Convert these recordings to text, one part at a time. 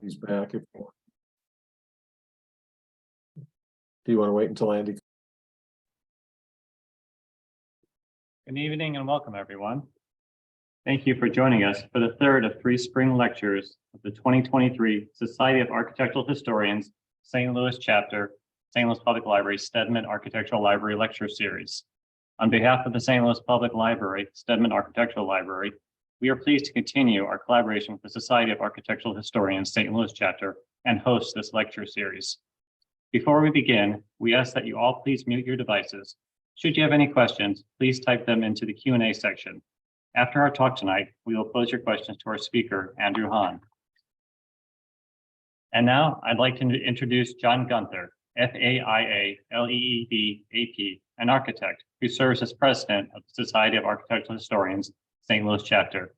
He's back. Do you want to wait until Andy? Good evening and welcome, everyone. Thank you for joining us for the third of three spring lectures of the 2023 Society of Architectural Historians, St. Louis Chapter, St. Louis Public Library Steedman Architectural Library Lecture Series. On behalf of the St. Louis Public Library, Steedman Architectural Library, we are pleased to continue our collaboration with the Society of Architectural Historians, St. Louis Chapter, and host this lecture series. Before we begin, we ask that you all please mute your devices. Should you have any questions, please type them into the Q&A section. After our talk tonight, we will pose your questions to our speaker, Andrew Hahn. And now I'd like to introduce John Gunther, FAIA-LEED-AP, an architect who serves as president of the Society of Architectural Historians, St. Louis Chapter.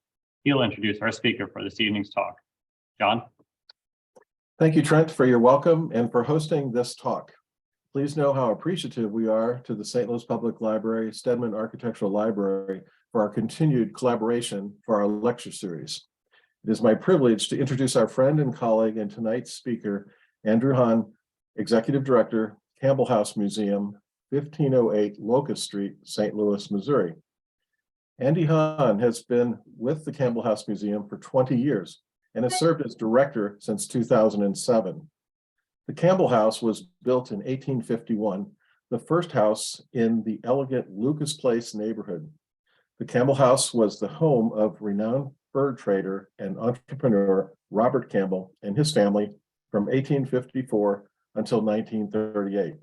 He'll introduce our speaker for this evening's talk. John? Thank you, Trent, for your welcome and for hosting this talk. Please know how appreciative we are to the St. Louis Public Library, Steedman Architectural Library for our continued collaboration for our lecture series. It is my privilege to introduce our friend and colleague and tonight's speaker, Andrew Hahn, Executive Director, Campbell House Museum, 1508 Locust Street, St. Louis, Missouri. Andy Hahn has been with the Campbell House Museum for 20 years and has served as director since 2007. The Campbell House was built in 1851, the first house in the elegant Lucas Place neighborhood. The Campbell House was the home of renowned bird trader and entrepreneur Robert Campbell and his family from 1854 until 1938.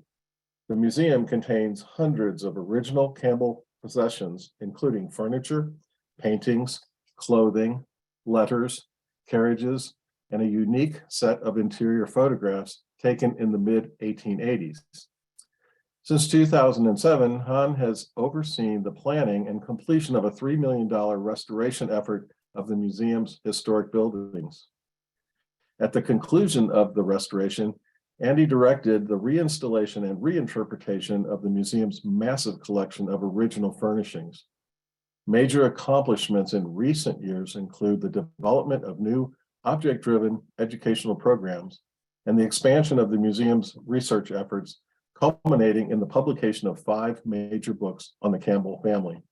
The museum contains hundreds of original Campbell possessions, including furniture, paintings, clothing, letters, carriages, and a unique set of interior photographs taken in the mid-1880s. Since 2007, Hahn has overseen the planning and completion of a $3 million restoration effort of the museum's historic buildings. At the conclusion of the restoration, Andy directed the reinstallation and reinterpretation of the museum's massive collection of original furnishings. Major accomplishments in recent years include the development of new object-driven educational programs and the expansion of the museum's research efforts, culminating in the publication of 5 major books on the Campbell family.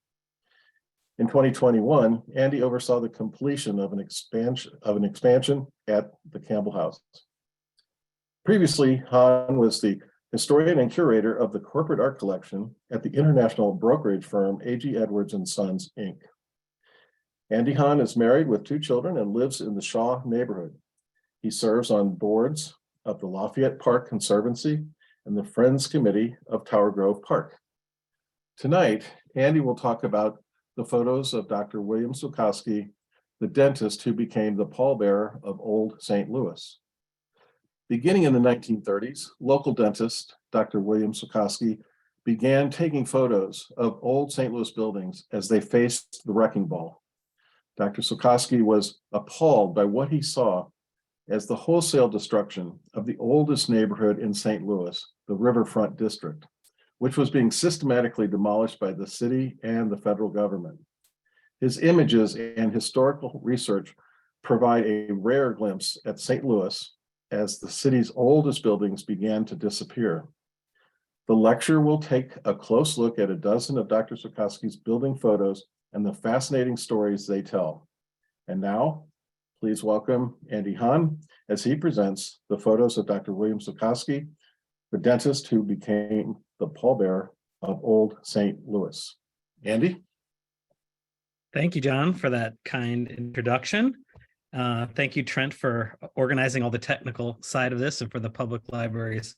In 2021, Andy oversaw the completion of an expansion at the Campbell House. Previously, Hahn was the historian and curator of the corporate art collection at the international brokerage firm A.G. Edwards & Sons, Inc. Andy Hahn is married with 2 children and lives in the Shaw neighborhood. He serves on boards of the Lafayette Park Conservancy and the Friends Committee of Tower Grove Park. Tonight, Andy will talk about the photos of Dr. William Swekosky, the dentist who became the pallbearer of Old St. Louis. Beginning in the 1930s, local dentist Dr. William Swekosky began taking photos of old St. Louis buildings as they faced the wrecking ball. Dr. Swekosky was appalled by what he saw as the wholesale destruction of the oldest neighborhood in St. Louis, the Riverfront District, which was being systematically demolished by the city and the federal government. His images and historical research provide a rare glimpse at St. Louis as the city's oldest buildings began to disappear. The lecture will take a close look at a dozen of Dr. Swekosky's building photos and the fascinating stories they tell. And now, please welcome Andy Hahn as he presents the photos of Dr. William Swekosky, the dentist who became the pallbearer of Old St. Louis. Andy? Thank you, John, for that kind introduction. Thank you, Trent, for organizing all the technical side of this and for the public library's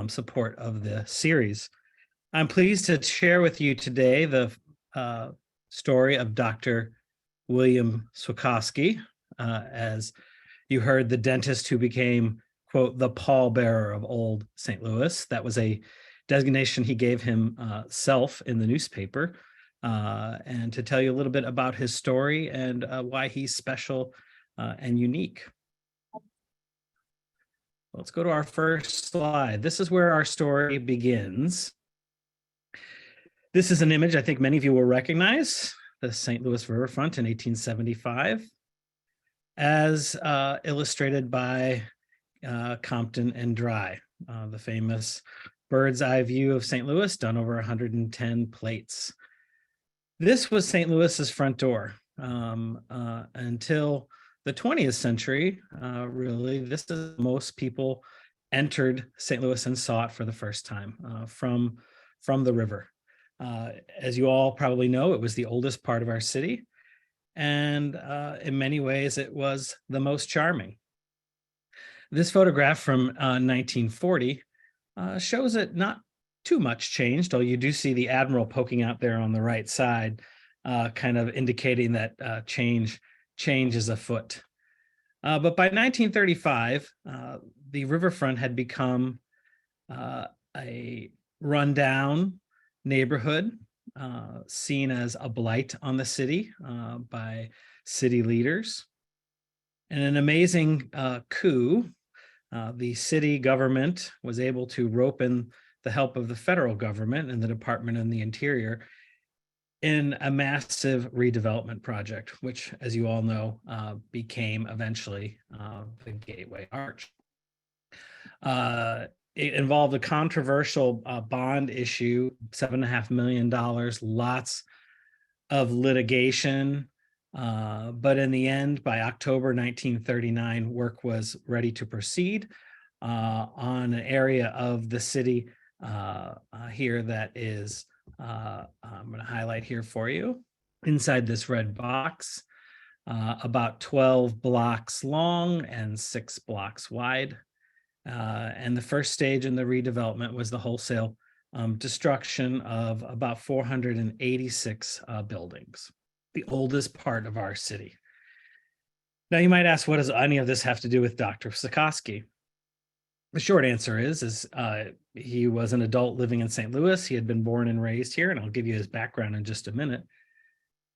support of the series. I'm pleased to share with you today the story of Dr. William Swekosky, as you heard, the dentist who became, quote, the pallbearer of Old St. Louis. That was a designation he gave himself in the newspaper, and to tell you a little bit about his story and why he's special and unique. Let's go to our first slide. This is where our story begins. This is an image I think many of you will recognize, the St. Louis riverfront in 1875. as illustrated by Compton and Dry, the famous bird's eye view of St. Louis, done over 110 plates. This was St. Louis's front door until the 20th century. Really, this is most people entered St. Louis and saw it for the first time from the river. As you all probably know, it was the oldest part of our city, and in many ways, it was the most charming. This photograph from 1940 shows it not too much changed, although you do see the admiral poking out there on the right side, kind of indicating that change is afoot. But by 1935, the riverfront had become a rundown neighborhood, seen as a blight on the city by city leaders. And an amazing coup, the city government was able to rope in the help of the federal government and the Department of the Interior in a massive redevelopment project, which, as you all know, became eventually the Gateway Arch. It involved a controversial bond issue, $7.5 million, lots of litigation. But in the end, by October 1939, work was ready to proceed on an area of the city here that is, I'm going to highlight here for you. Inside this red box, about 12 blocks long and 6 blocks wide. And the first stage in the redevelopment was the wholesale destruction of about 486 buildings, the oldest part of our city. Now, you might ask, what does any of this have to do with Dr. Swekosky? The short answer is he was an adult living in St. Louis. He had been born and raised here, and I'll give you his background in just a minute.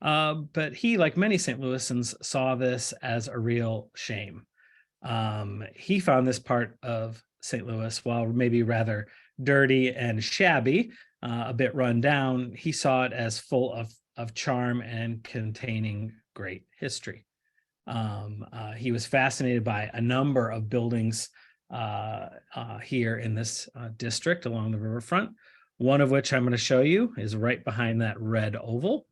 But he, like many St. Louisans, saw this as a real shame. He found this part of St. Louis, while maybe rather dirty and shabby, a bit run down, he saw it as full of charm and containing great history. He was fascinated by a number of buildings here in this district along the riverfront, one of which I'm going to show you is right behind that red oval.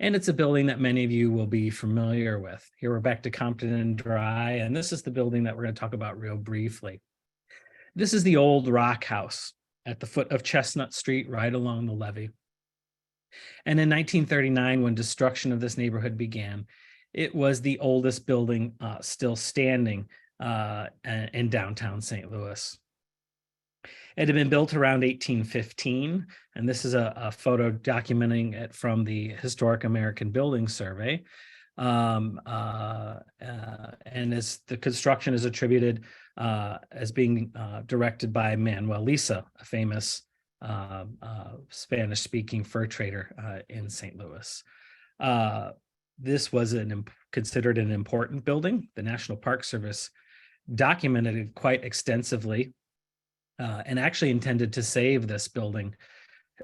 And it's a building that many of you will be familiar with. Here we're back to Compton and Dry, and this is the building that we're going to talk about real briefly. This is the old Rock House at the foot of Chestnut Street, right along the levee. And in 1939, when destruction of this neighborhood began, it was the oldest building still standing in downtown St. Louis. It had been built around 1815, and this is a photo documenting it from the Historic American Building Survey. And as the construction is attributed as being directed by Manuel Lisa, a famous Spanish-speaking fur trader in St. Louis. This was considered an important building. The National Park Service documented it quite extensively and actually intended to save this building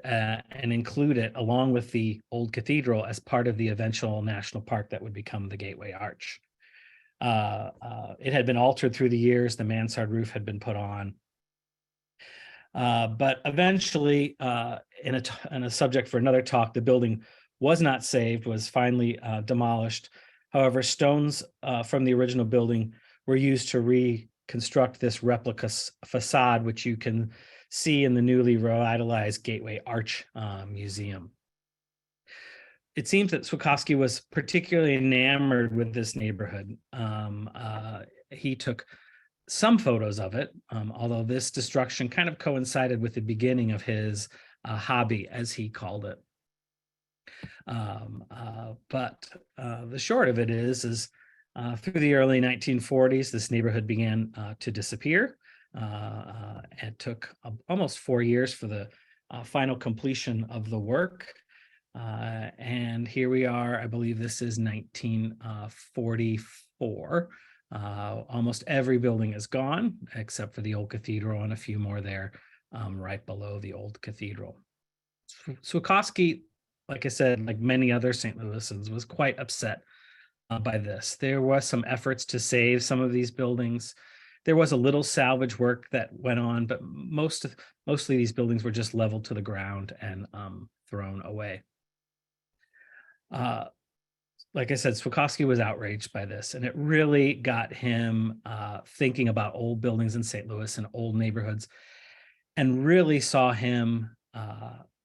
and include it along with the old cathedral as part of the eventual national park that would become the Gateway Arch. It had been altered through the years. The mansard roof had been put on. But eventually, in a subject for another talk, the building was not saved, was finally demolished. However, stones from the original building were used to reconstruct this replica facade, which you can see in the newly revitalized Gateway Arch Museum. It seems that Swekosky was particularly enamored with this neighborhood. He took some photos of it, although this destruction kind of coincided with the beginning of his hobby, as he called it. But the short of it is through the early 1940s, this neighborhood began to disappear. It took almost 4 years for the final completion of the work. And here we are, I believe this is 1944. Almost every building is gone, except for the old cathedral and a few more there right below the old cathedral. Swekosky, like I said, like many other St. Louisans, was quite upset by this. There was some efforts to save some of these buildings. There was a little salvage work that went on, but mostly these buildings were just leveled to the ground and thrown away. Like I said, Swekosky was outraged by this, and it really got him thinking about old buildings in St. Louis and old neighborhoods, and really saw him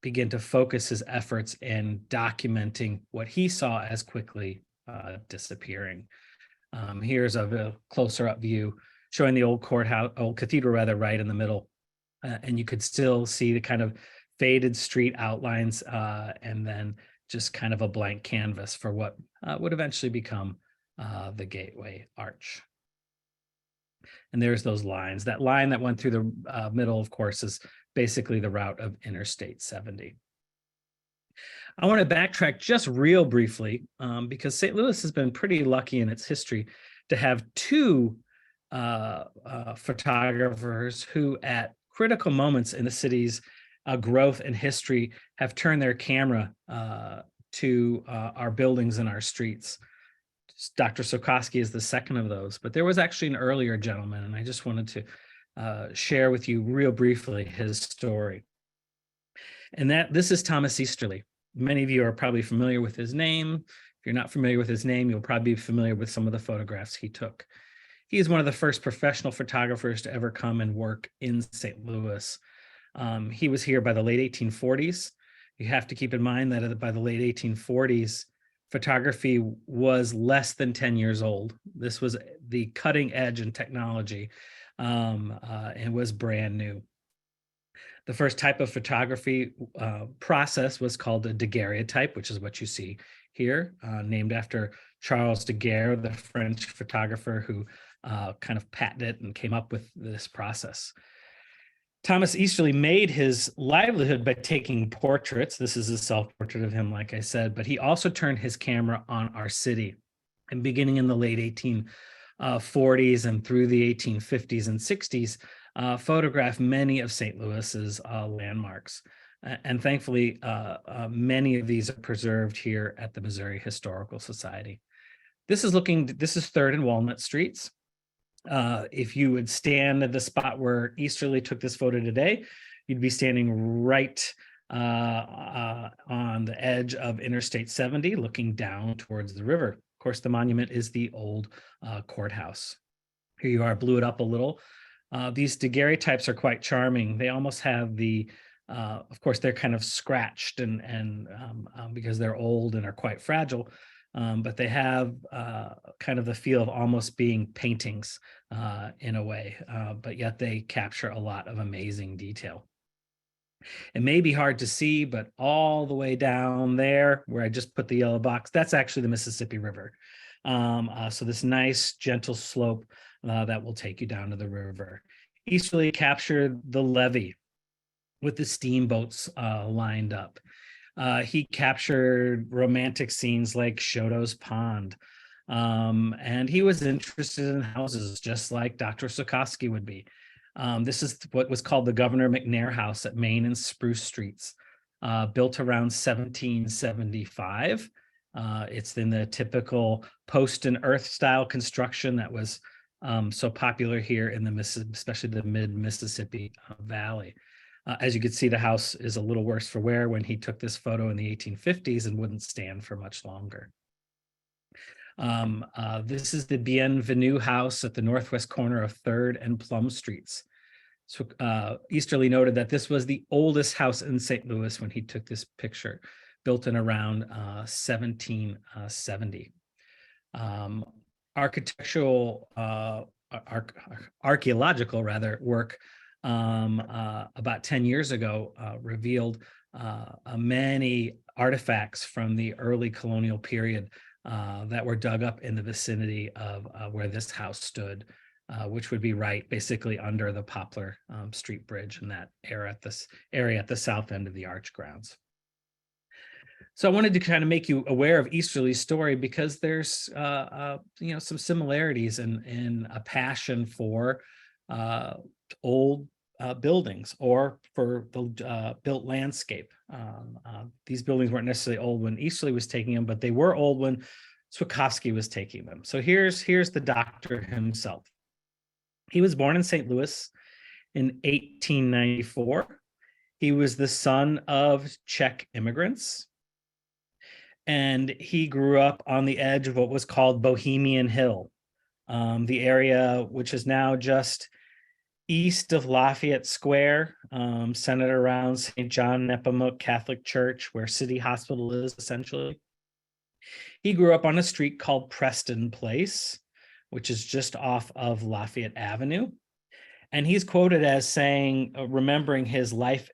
begin to focus his efforts in documenting what he saw as quickly disappearing. Here's a closer up view showing the old courthouse, old cathedral rather, right in the middle. And you could still see the kind of faded street outlines and then just kind of a blank canvas for what would eventually become the Gateway Arch. And there's those lines. That line that went through the middle, of course, is basically the route of Interstate 70. I want to backtrack just real briefly because St. Louis has been pretty lucky in its history to have two photographers who at critical moments in the city's growth and history have turned their camera to our buildings and our streets. Dr. Swekosky is the second of those, but there was actually an earlier gentleman, and I just wanted to share with you real briefly his story. And this is Thomas Easterly. Many of you are probably familiar with his name. If you're not familiar with his name, you'll probably be familiar with some of the photographs he took. He is one of the first professional photographers to ever come and work in St. Louis. He was here by the late 1840s. You have to keep in mind that by the late 1840s, photography was less than 10 years old. This was the cutting edge in technology and was brand new. The first type of photography process was called a daguerreotype, which is what you see here, named after Charles Daguerre, the French photographer who kind of patented it and came up with this process. Thomas Easterly made his livelihood by taking portraits. This is a self-portrait of him, like I said, but he also turned his camera on our city. And beginning in the late 1840s and through the 1850s and 60s, photographed many of St. Louis's landmarks. And thankfully, many of these are preserved here at the Missouri Historical Society. This is 3rd and Walnut Streets. If you would stand at the spot where Easterly took this photo today, you'd be standing right on the edge of Interstate 70, looking down towards the river. Of course, the monument is the old courthouse. Here you are, blew it up a little. These daguerreotypes are quite charming. They almost have of course, they're kind of scratched and because they're old and are quite fragile. But they have kind of the feel of almost being paintings in a way, but yet they capture a lot of amazing detail. It may be hard to see, but all the way down there where I just put the yellow box, that's actually the Mississippi River. So this nice gentle slope that will take you down to the river. Easterly captured the levee with the steamboats lined up. He captured romantic scenes like Shoto's Pond. And he was interested in houses just like Dr. Swekosky would be. This is what was called the Governor McNair House at Main and Spruce Streets, built around 1775. It's in the typical post and earth style construction that was so popular here in especially the mid-Mississippi Valley. As you can see, the house is a little worse for wear when he took this photo in the 1850s and wouldn't stand for much longer. This is the Bienvenue House at the northwest corner of 3rd and Plum Streets. So Easterly noted that this was the oldest house in St. Louis when he took this picture, built in around 1770. Archaeological work about 10 years ago revealed many artifacts from the early colonial period that were dug up in the vicinity of where this house stood, which would be right basically under the Poplar Street Bridge in that area at the south end of the arch grounds. So I wanted to kind of make you aware of Easterly's story because there's some similarities in a passion for old buildings or for the built landscape. These buildings weren't necessarily old when Easterly was taking them, but they were old when Swekosky was taking them. So here's the doctor himself. He was born in St. Louis in 1894. He was the son of Czech immigrants, and he grew up on the edge of what was called Bohemian Hill, the area which is now just east of Lafayette Square, centered around St. John Nepomuc Catholic Church, where City Hospital is essentially. He grew up on a street called Preston Place, which is just off of Lafayette Avenue. And he's quoted as saying, remembering his life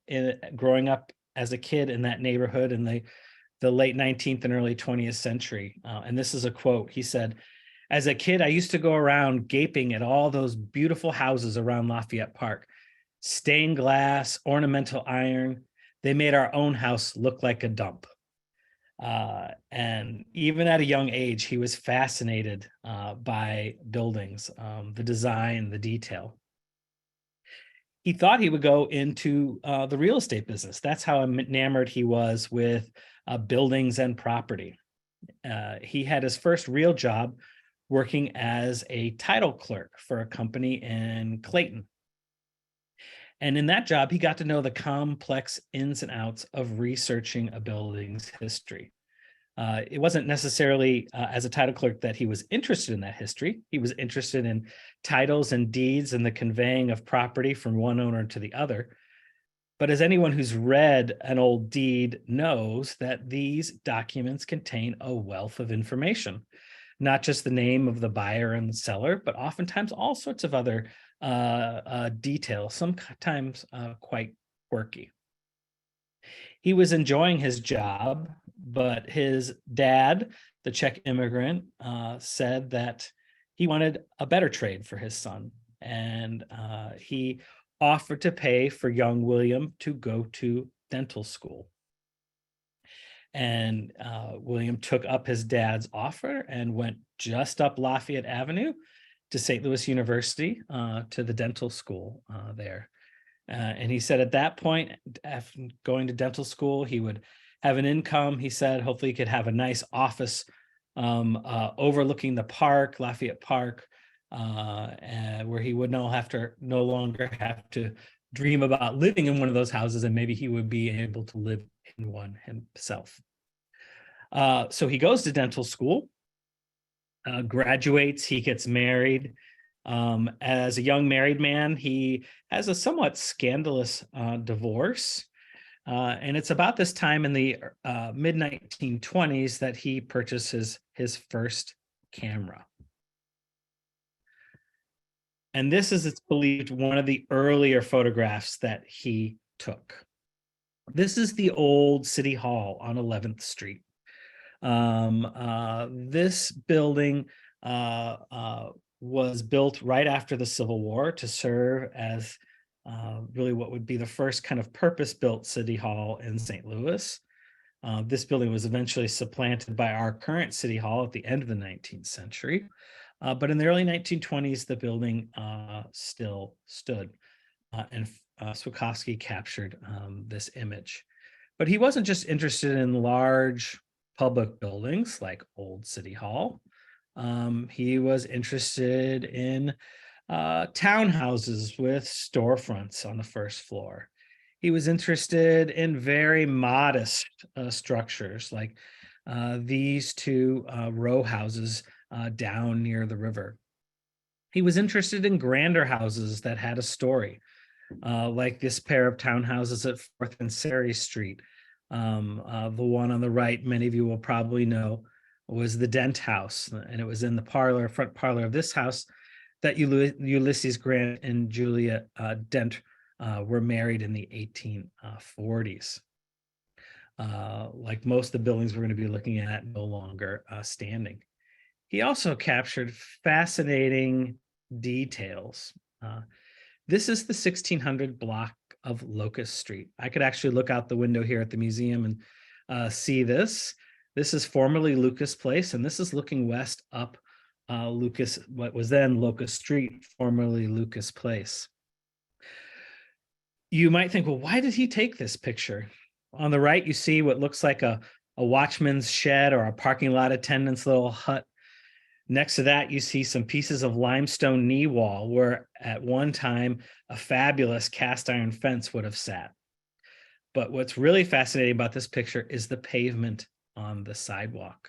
growing up as a kid in that neighborhood in the late 19th and early 20th century. And this is a quote. He said, "As a kid, I used to go around gaping at all those beautiful houses around Lafayette Park. Stained glass, ornamental iron. They made our own house look like a dump." And even at a young age, he was fascinated by buildings, the design, the detail. He thought he would go into the real estate business. That's how enamored he was with buildings and property. He had his first real job working as a title clerk for a company in Clayton. And in that job, he got to know the complex ins and outs of researching a building's history. It wasn't necessarily as a title clerk that he was interested in that history. He was interested in titles and deeds and the conveying of property from one owner to the other. But as anyone who's read an old deed knows, that these documents contain a wealth of information, not just the name of the buyer and the seller, but oftentimes all sorts of other details, sometimes quite quirky. He was enjoying his job, but his dad, the Czech immigrant, said that he wanted a better trade for his son. And he offered to pay for young William to go to dental school. And William took up his dad's offer and went just up Lafayette Avenue to St. Louis University, to the dental school there. And he said at that point, after going to dental school, he would have an income. He said hopefully he could have a nice office overlooking the park, Lafayette Park, where he would no longer have to dream about living in one of those houses, and maybe he would be able to live in one himself. So he goes to dental school, graduates, he gets married. As a young married man, he has a somewhat scandalous divorce. And it's about this time in the mid-1920s that he purchases his first camera. And this is, it's believed, one of the earlier photographs that he took. This is the old City Hall on 11th Street. This building was built right after the Civil War to serve as really what would be the first kind of purpose-built city hall in St. Louis. This building was eventually supplanted by our current city hall at the end of the 19th century. But in the early 1920s, the building still stood, and Swekosky captured this image. But he wasn't just interested in large public buildings like Old City Hall. He was interested in townhouses with storefronts on the first floor. He was interested in very modest structures like these two row houses down near the river. He was interested in grander houses that had a story, like this pair of townhouses at 4th and Surrey Street. The one on the right, many of you will probably know, was the Dent House, and it was in the front parlor of this house that Ulysses Grant and Julia Dent were married in the 1840s. Like most of the buildings we're going to be looking at, no longer standing. He also captured fascinating details. This is the 1600 block of Locust Street. I could actually look out the window here at the museum and see this. This is formerly Lucas Place, and this is looking west up what was then Locust Street, formerly Lucas Place. You might think, well, why did he take this picture? On the right, you see what looks like a a watchman's shed or a parking lot attendant's little hut. Next to that, you see some pieces of limestone knee wall where at one time a fabulous cast iron fence would have sat. But what's really fascinating about this picture is the pavement on the sidewalk.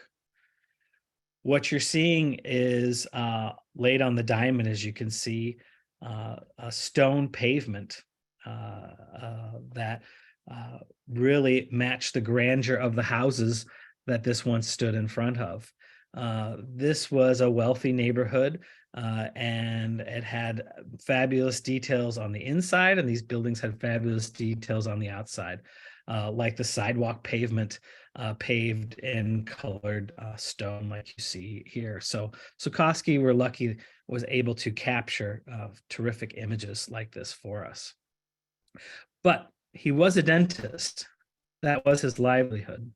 What you're seeing is laid on the diamond, as you can see, a stone pavement that really matched the grandeur of the houses that this once stood in front of. This was a wealthy neighborhood, and it had fabulous details on the inside, and these buildings had fabulous details on the outside, like the sidewalk pavement, paved in colored stone like you see here. So Swekosky, we're lucky, was able to capture terrific images like this for us. But he was a dentist. That was his livelihood.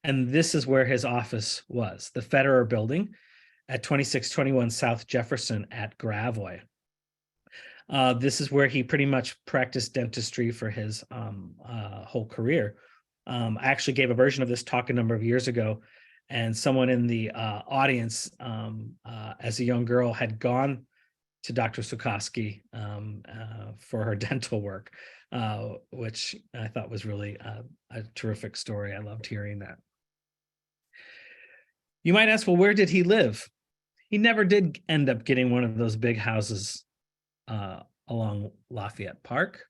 And this is where his office was, the Federer Building at 2621 South Jefferson at Gravois. This is where he pretty much practiced dentistry for his whole career. I actually gave a version of this talk a number of years ago, and someone in the audience as a young girl had gone to Dr. Swekosky for her dental work, which I thought was really a terrific story. I loved hearing that. You might ask, well, where did he live? He never did end up getting one of those big houses along Lafayette Park.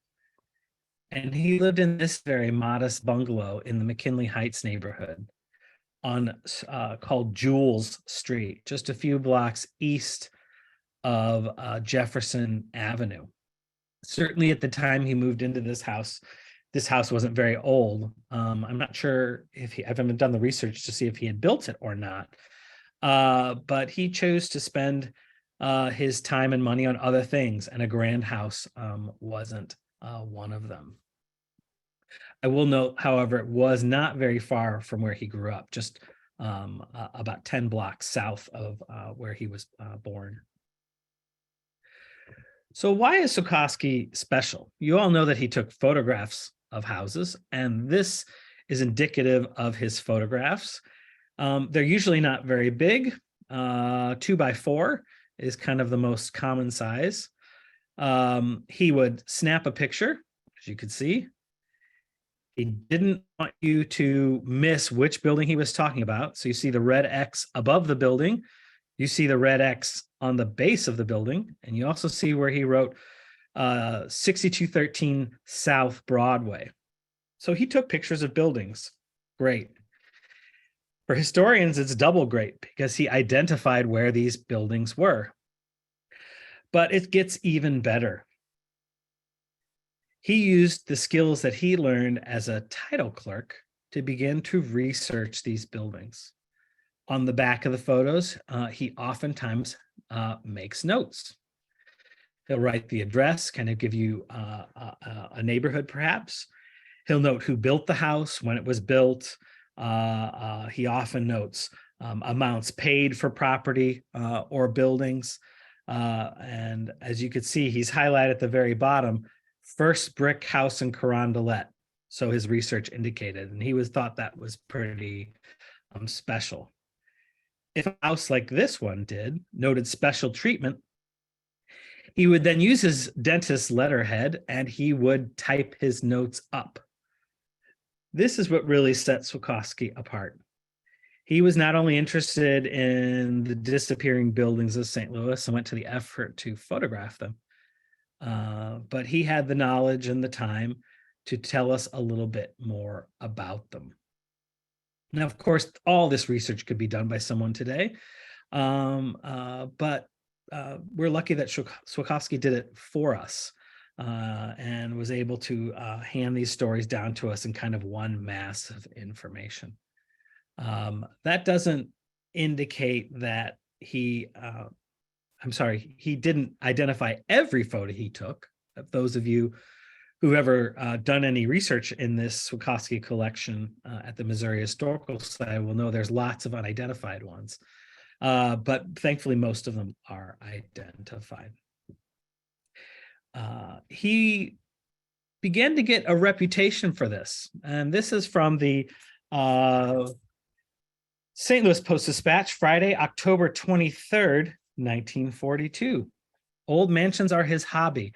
And he lived in this very modest bungalow in the McKinley Heights neighborhood on called Jules Street, just a few blocks east of Jefferson Avenue. Certainly at the time he moved into this house wasn't very old. I'm not sure if I haven't done the research to see if he had built it or not. But he chose to spend his time and money on other things, and a grand house wasn't one of them. I will note, however, it was not very far from where he grew up, just about 10 blocks south of where he was born. So why is Swekosky special? You all know that he took photographs of houses, and this is indicative of his photographs. They're usually not very big. 2x4 is kind of the most common size. He would snap a picture, as you could see. He didn't want you to miss which building he was talking about. So you see the red X above the building. You see the red X on the base of the building. And you also see where he wrote 6213 South Broadway. So he took pictures of buildings. Great. For historians, it's double great because he identified where these buildings were. But it gets even better. He used the skills that he learned as a title clerk to begin to research these buildings. On the back of the photos, he oftentimes makes notes. He'll write the address, kind of give you a neighborhood perhaps. He'll note who built the house, when it was built. He often notes amounts paid for property or buildings. And as you could see, he's highlighted at the very bottom, first brick house in Carondelet. So his research indicated, and he thought that was pretty special. If a house like this one noted special treatment, he would then use his dentist's letterhead and he would type his notes up. This is what really set Swekosky apart. He was not only interested in the disappearing buildings of St. Louis and went to the effort to photograph them, but he had the knowledge and the time to tell us a little bit more about them. Now, of course, all this research could be done by someone today, but we're lucky that Swekosky did it for us and was able to hand these stories down to us in kind of one mass of information. That doesn't indicate that he didn't identify every photo he took. Those of you who've ever done any research in this Swekosky collection at the Missouri Historical Society will know there's lots of unidentified ones. But thankfully, most of them are identified. He began to get a reputation for this. And this is from the St. Louis Post-Dispatch, Friday, October 23rd, 1942. Old mansions are his hobby.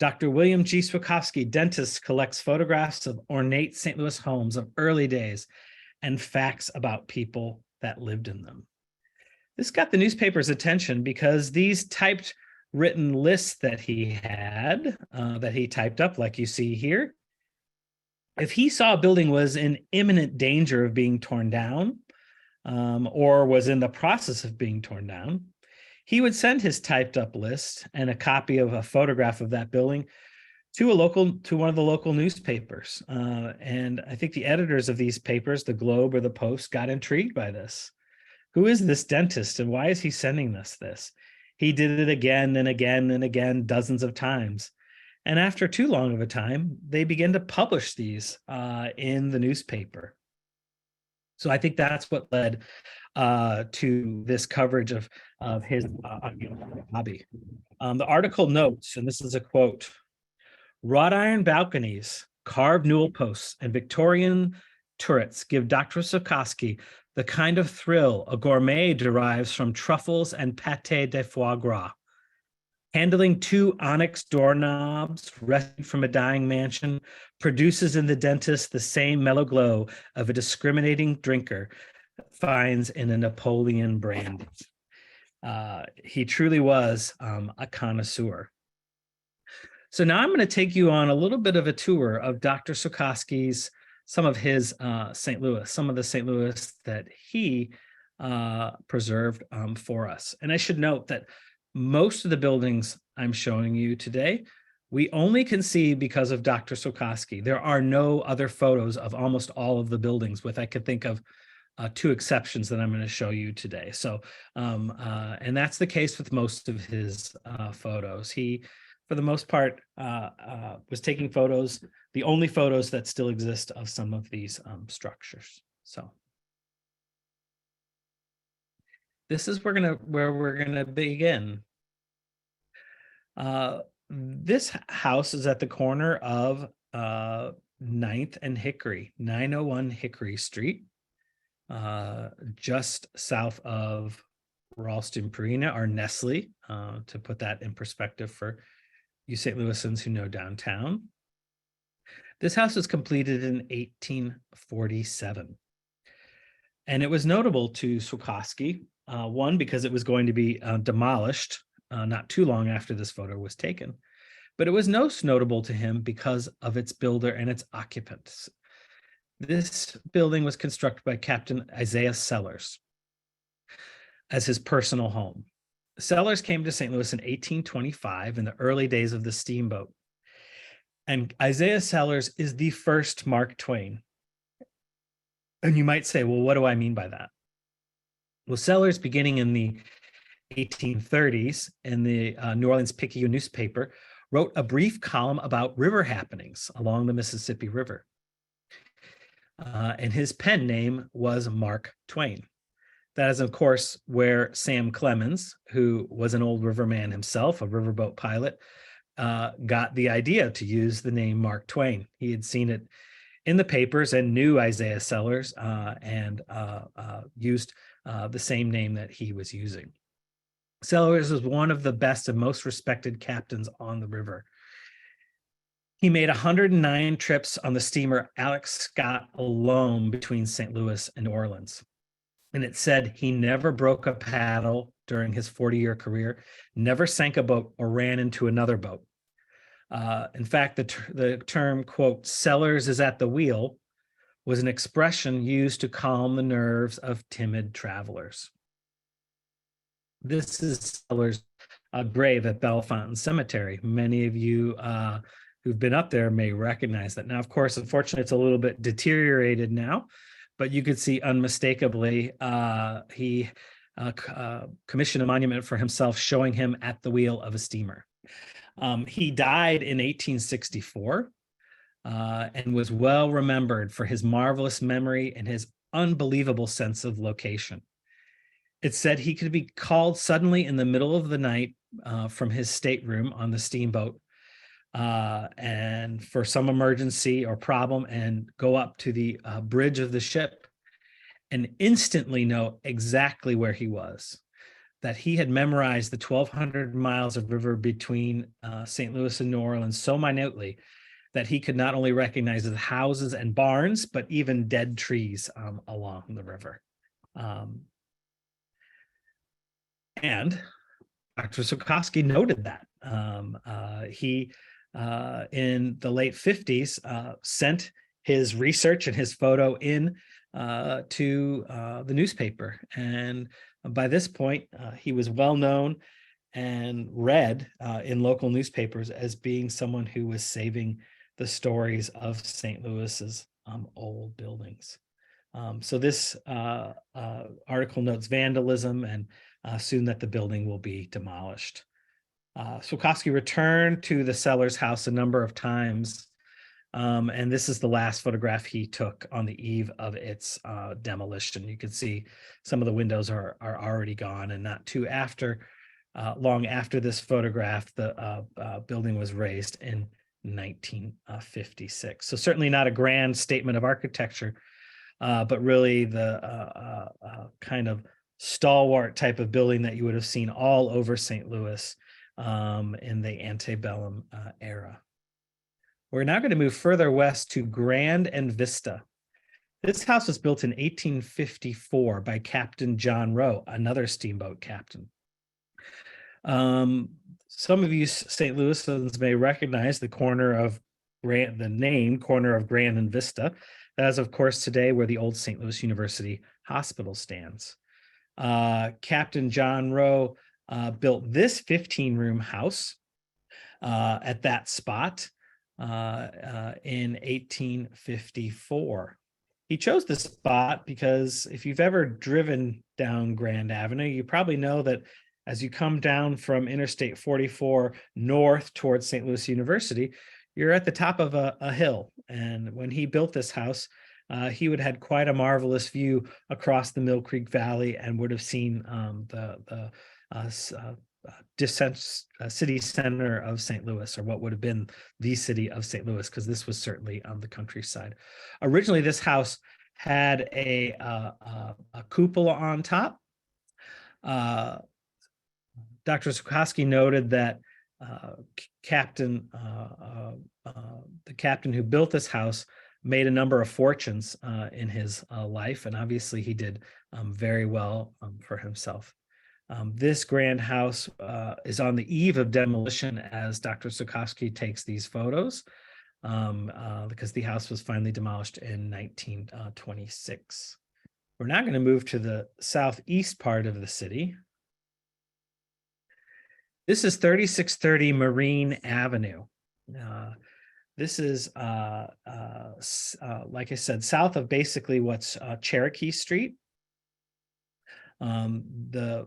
Dr. William G. Swekosky, dentist, collects photographs of ornate St. Louis homes of early days and facts about people that lived in them. This got the newspaper's attention because these typed written lists that he had, that he typed up like you see here, if he saw a building was in imminent danger of being torn down, or was in the process of being torn down, he would send his typed up list and a copy of a photograph of that building to one of the local newspapers. And I think the editors of these papers, the Globe or the Post, got intrigued by this. Who is this dentist and why is he sending us this? He did it again and again and again, dozens of times. And after too long of a time, they began to publish these in the newspaper. So I think that's what led to this coverage of his hobby. The article notes, and this is a quote, "Wrought iron balconies, carved newel posts, and Victorian turrets give Dr. Swekosky the kind of thrill a gourmet derives from truffles and pâté de foie gras. Handling 2 onyx doorknobs rescued from a dying mansion produces in the dentist the same mellow glow of a discriminating drinker finds in a Napoleon brandy." He truly was a connoisseur. So now I'm going to take you on a little bit of a tour of Dr. Swekosky's, some of his St. Louis, some of the St. Louis that he preserved for us. And I should note that most of the buildings I'm showing you today, we only can see because of Dr. Swekosky. There are no other photos of almost all of the buildings, with I could think of 2 exceptions that I'm going to show you today. So, and that's the case with most of his photos. He, for the most part, was taking photos, the only photos that still exist of some of these structures. So this is where we're gonna begin. This house is at the corner of 9th and Hickory, 901 Hickory Street, just south of Ralston Purina, or Nestle, to put that in perspective for you St. Louisans who know downtown. This house was completed in 1847. And it was notable to Swekosky, one, because it was going to be demolished not too long after this photo was taken, but it was most notable to him because of its builder and its occupants. This building was constructed by Captain Isaiah Sellers as his personal home. Sellers came to St. Louis in 1825 in the early days of the steamboat. And Isaiah Sellers is the first Mark Twain. And you might say, well, what do I mean by that? Well, Sellers, beginning in the 1830s in the New Orleans Picayune newspaper, wrote a brief column about river happenings along the Mississippi River. And his pen name was Mark Twain. That is, of course, where Sam Clemens, who was an old riverman himself, a riverboat pilot, got the idea to use the name Mark Twain. He had seen it in the papers and knew Isaiah Sellers and used the same name that he was using. Sellers was one of the best and most respected captains on the river. He made 109 trips on the steamer Alex Scott alone between St. Louis and New Orleans. And it said he never broke a paddle during his 40-year career, never sank a boat or ran into another boat. In fact, the term, quote, "Sellers is at the wheel," was an expression used to calm the nerves of timid travelers. This is Sellers' grave at Bellefontaine Cemetery. Many of you who've been up there may recognize that. Now, of course, unfortunately, it's a little bit deteriorated now, but you could see unmistakably he commissioned a monument for himself showing him at the wheel of a steamer. He died in 1864 and was well remembered for his marvelous memory and his unbelievable sense of location. It said he could be called suddenly in the middle of the night from his stateroom on the steamboat and for some emergency or problem and go up to the bridge of the ship and instantly know exactly where he was, that he had memorized the 1,200 miles of river between St. Louis and New Orleans so minutely that he could not only recognize the houses and barns, but even dead trees along the river. And Dr. Swekosky noted that. He, in the late 50s, sent his research and his photo in to the newspaper. And by this point, he was well known and read in local newspapers as being someone who was saving the stories of St. Louis's old buildings. So this article notes vandalism and soon that the building will be demolished. Swekosky returned to the Sellers house a number of times, and this is the last photograph he took on the eve of its demolition. You can see some of the windows are already gone, and not too long after this photograph, the building was razed in 1956. So certainly not a grand statement of architecture, but really the kind of stalwart type of building that you would have seen all over St. Louis in the antebellum era. We're now going to move further west to Grand and Vista. This house was built in 1854 by Captain John Rowe, another steamboat captain. Some of you St. Louisans may recognize the corner of the name corner of Grand and Vista. That is, of course, today where the old St. Louis University Hospital stands. Captain John Rowe built this 15-room house at that spot in 1854. He chose this spot because if you've ever driven down Grand Avenue, you probably know that as you come down from Interstate 44 north towards St. Louis University, you're at the top of a hill. And when he built this house, he would have had quite a marvelous view across the Mill Creek Valley and would have seen the city center of St. Louis, or what would have been the city of St. Louis, because this was certainly on the countryside. Originally, this house had a cupola on top. Dr. Swekosky noted that the captain who built this house made a number of fortunes in his life, and obviously he did very well for himself. This grand house is on the eve of demolition as Dr. Swekosky takes these photos, because the house was finally demolished in 1926. We're now going to move to the southeast part of the city. This is 3630 Marine Avenue. This is, like I said, south of basically what's Cherokee Street. Dr.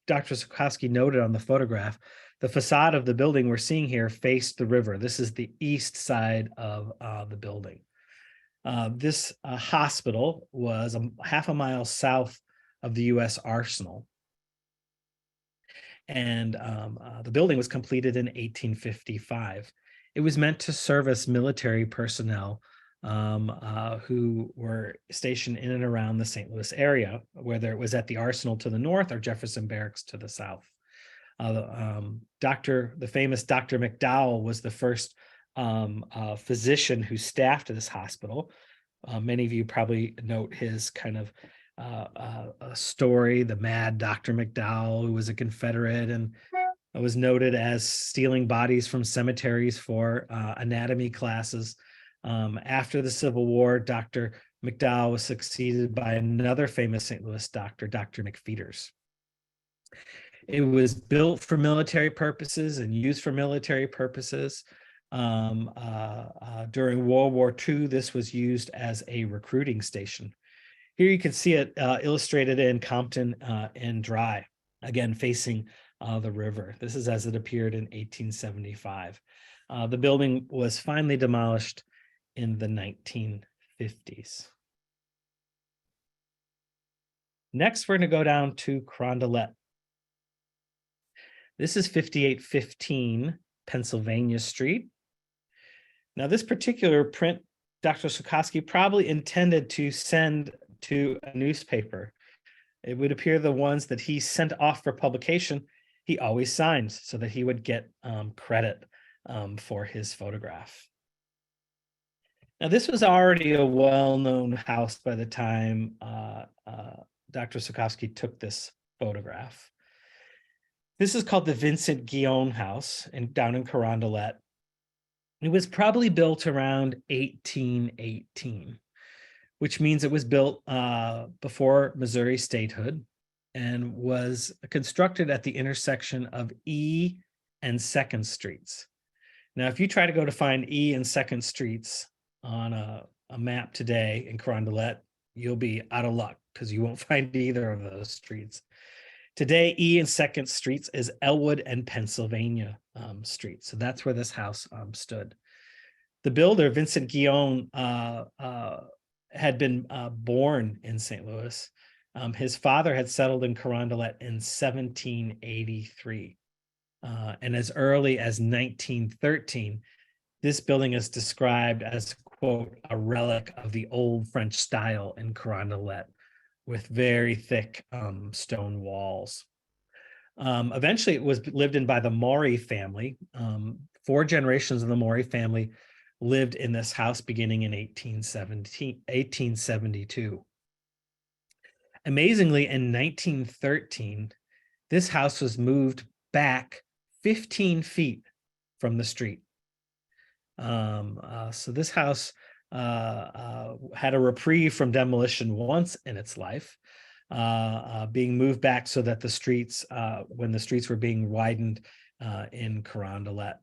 Swekosky noted on the photograph, the facade of the building we're seeing here faced the river. This is the east side of the building. This hospital was half a mile south of the U.S. Arsenal. And the building was completed in 1855. It was meant to service military personnel who were stationed in and around the St. Louis area, whether it was at the Arsenal to the north or Jefferson Barracks to the south. The famous Dr. McDowell was the first physician who staffed this hospital. Many of you probably note his kind of a story, the mad Dr. McDowell, who was a Confederate and was noted as stealing bodies from cemeteries for anatomy classes. After the Civil War, Dr. McDowell was succeeded by another famous St. Louis doctor, Dr. McFeeters. It was built for military purposes and used for military purposes. During World War II, this was used as a recruiting station. Here you can see it illustrated in Compton and Dry, again facing the river. This is as it appeared in 1875. The building was finally demolished in the 1950s. Next, we're going to go down to Carondelet. This is 5815 Pennsylvania Street. Now, this particular print, Dr. Swekosky probably intended to send to a newspaper. It would appear the ones that he sent off for publication, he always signed so that he would get credit for his photograph. Now, this was already a well-known house by the time Dr. Swekosky took this photograph. This is called the Vincent Guyon House down in Carondelet. It was probably built around 1818, which means it was built before Missouri statehood and was constructed at the intersection of E and 2nd Streets. Now, if you try to go to find E and 2nd Streets on a map today in Carondelet, you'll be out of luck because you won't find either of those streets. Today, E and 2nd Streets is Elwood and Pennsylvania Street. So that's where this house stood. The builder, Vincent Guyon, had been born in St. Louis. His father had settled in Carondelet in 1783. And as early as 1913, this building is described as, quote, a relic of the old French style in Carondelet with very thick stone walls. Eventually, it was lived in by the Maury family. 4 generations of the Maury family lived in this house beginning in 1872. Amazingly, in 1913, this house was moved back 15 feet from the street. So this house had a reprieve from demolition once in its life, being moved back so that the streets, when the streets were being widened in Carondelet.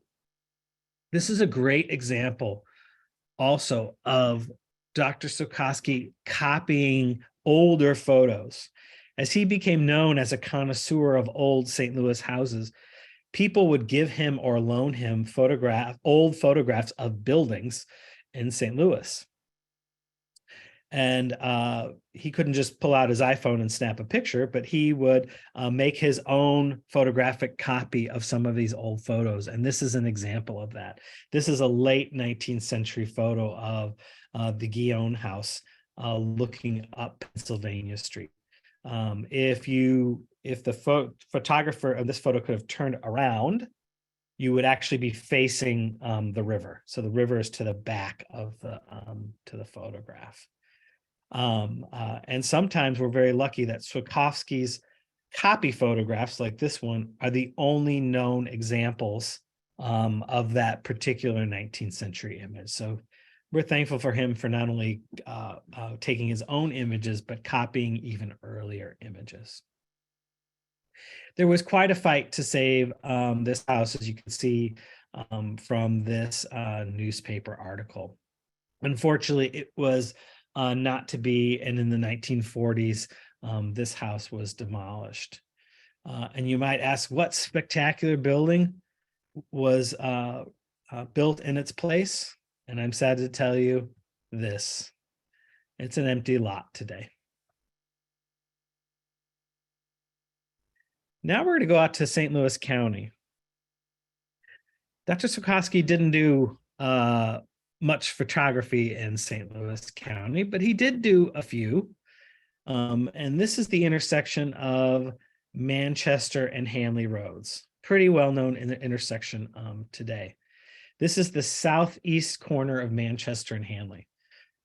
This is a great example also of Dr. Swekosky copying older photos. As he became known as a connoisseur of old St. Louis houses, people would give him or loan him old photographs of buildings in St. Louis. And he couldn't just pull out his iPhone and snap a picture, but he would make his own photographic copy of some of these old photos. And this is an example of that. This is a late 19th century photo of the Guyon house looking up Pennsylvania Street. If the photographer of this photo could have turned around, you would actually be facing the river. So the river is to the back of the photograph. And sometimes we're very lucky that Swekosky's copy photographs like this one are the only known examples of that particular 19th century image. So we're thankful for him for not only taking his own images, but copying even earlier images. There was quite a fight to save this house, as you can see from this newspaper article. Unfortunately, it was not to be, and in the 1940s, this house was demolished. And you might ask, what spectacular building was built in its place? And I'm sad to tell you this. It's an empty lot today. Now we're going to go out to St. Louis County. Dr. Swekosky didn't do much photography in St. Louis County, but he did do a few. And this is the intersection of Manchester and Hanley Roads. Pretty well known in the intersection today. This is the southeast corner of Manchester and Hanley.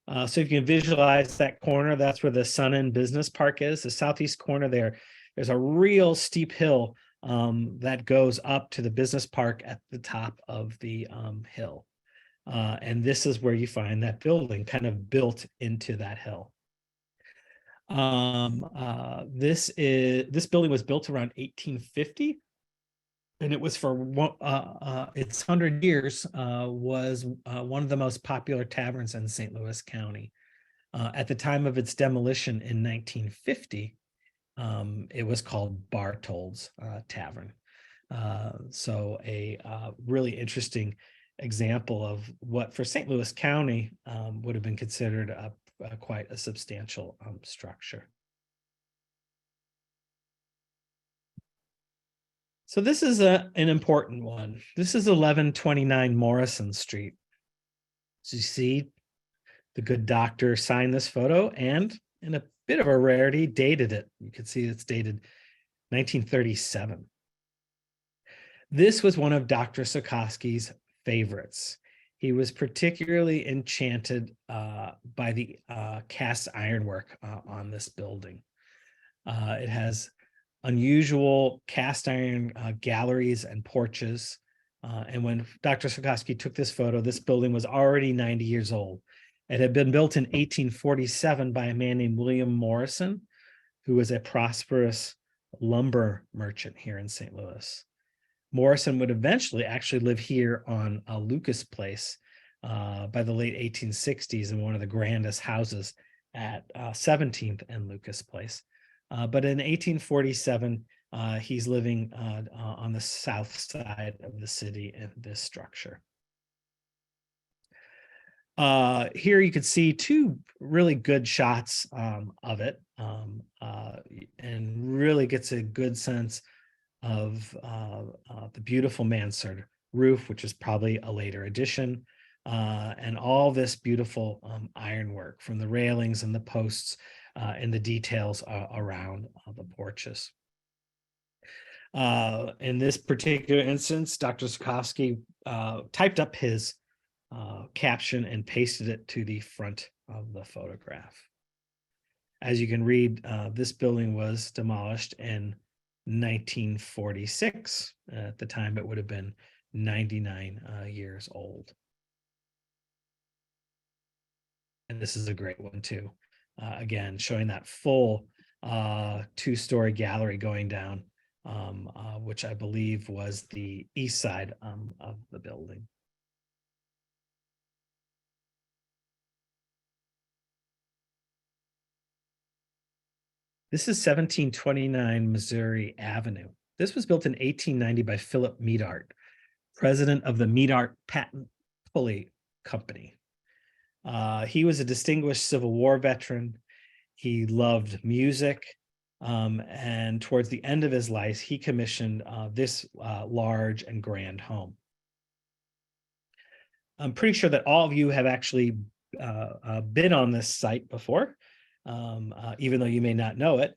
So if you can visualize that corner, that's where the Sun Inn Business Park is. The southeast corner there's a real steep hill that goes up to the business park at the top of the hill. And this is where you find that building kind of built into that hill. This building was built around 1850. And it was for its 100 years was one of the most popular taverns in St. Louis County. At the time of its demolition in 1950, it was called Barthold's Tavern. So a really interesting example of what for St. Louis County would have been considered quite a substantial structure. So this is an important one. This is 1129 Morrison Street. So you see the good doctor signed this photo and, in a bit of a rarity, dated it. You can see it's dated 1937. This was one of Dr. Swekosky's favorites. He was particularly enchanted by the cast ironwork on this building. It has unusual cast iron galleries and porches. And when Dr. Swekosky took this photo, this building was already 90 years old. It had been built in 1847 by a man named William Morrison, who was a prosperous lumber merchant here in St. Louis. Morrison would eventually actually live here on Lucas Place by the late 1860s in one of the grandest houses at 17th and Lucas Place. But in 1847, he's living on the south side of the city in this structure. Here you can see two really good shots of it, and really gets a good sense of the beautiful mansard roof, which is probably a later addition, and all this beautiful ironwork from the railings and the posts and the details around the porches. In this particular instance, Dr. Swekosky typed up his caption and pasted it to the front of the photograph. As you can read, this building was demolished in 1946. At the time, it would have been 99 years old. And this is a great one too. Again, showing that full two-story gallery going down, which I believe was the east side of the building. This is 1729 Missouri Avenue. This was built in 1890 by Philip Meadart, president of the Meadart Patent Pulley Company. He was a distinguished Civil War veteran. He loved music. And towards the end of his life, he commissioned this large and grand home. I'm pretty sure that all of you have actually been on this site before, even though you may not know it.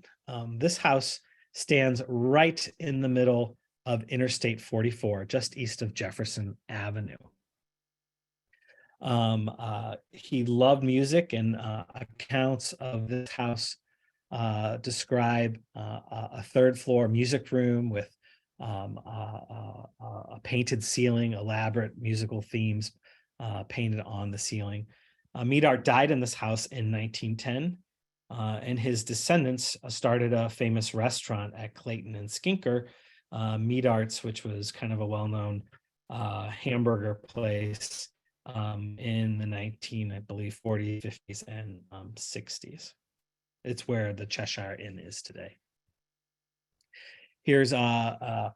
This house stands right in the middle of Interstate 44, just east of Jefferson Avenue. He loved music, and accounts of this house describe a third floor music room with a painted ceiling, elaborate musical themes painted on the ceiling. Meadart died in this house in 1910, and his descendants started a famous restaurant at Clayton and Skinker, Meadart's, which was kind of a well-known hamburger place in the 40s, 50s, and 60s. It's where the Cheshire Inn is today. Here's a